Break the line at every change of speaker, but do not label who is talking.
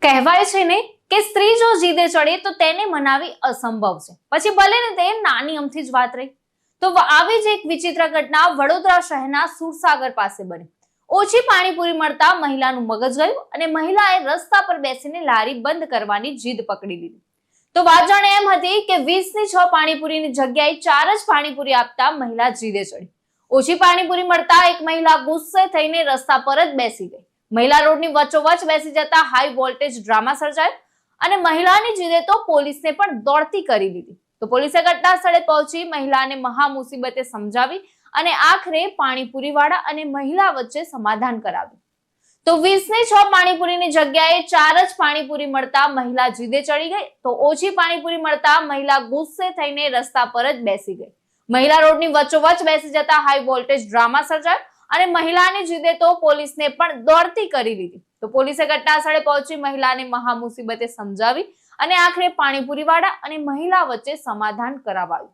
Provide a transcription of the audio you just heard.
કહેવાય છે ને કે સ્ત્રી જો જીદે ચડે તો તેને મનાવી અસંભવ છે, પછી ભલે ને તે નાની અમથી જ વાત રહી. તો આવી જ એક વિચિત્ર ઘટના વડોદરા શહેરના સુરસાગર પાસે બની. ઓછી પાણીપુરી મળતા મહિલાનું મગજ ગયું અને મહિલાએ રસ્તા પર બેસીને લારી બંધ કરવાની જીદ પકડી લીધી. તો વાત જાણે એમ હતી કે 20 ની 6 પાણીપુરીની જગ્યાએ 4 જ પાણીપુરી આપતા મહિલા જીદે ચડી. ઓછી પાણીપુરી મળતા એક મહિલા ગુસ્સે થઈને રસ્તા પર જ બેસી ગઈ. મહિલા રોડની વચ્ચોવચ્ચ બેસી જતા હાઈ વોલ્ટેજ ડ્રામા સર્જાયો અને મહિલાની જીદે તો પોલીસને પણ દોડતી કરી દીધી. તો પોલીસે ઘટના સ્થળે પહોંચી મહિલાને મહા મુસીબતે સમજાવી અને આખરે પાણીપુરીવાળા અને મહિલા વચ્ચે સમાધાન કરાવ્યું. તો 20 ની 6 પાણીપુરીની જગ્યાએ 4 જ પાણીપુરી મળતા મહિલા જીદે ચડી ગઈ. તો ઓછી પાણીપુરી મળતા મહિલા ગુસ્સે થઈને રસ્તા પર જ બેસી ગઈ. મહિલા રોડની વચ્ચોવચ્ચ બેસી જતા હાઈ વોલ્ટેજ ડ્રામા સર્જાયો અને મહિલાની જીદે તો પોલીસને પણ દોડતી કરી દીધી. તો પોલીસે ઘટના સ્થળે પહોંચી મહિલાને મહા મુસીબતે સમજાવી અને આખરે પાણીપુરીવાળા અને મહિલા વચ્ચે સમાધાન કરાવાયું.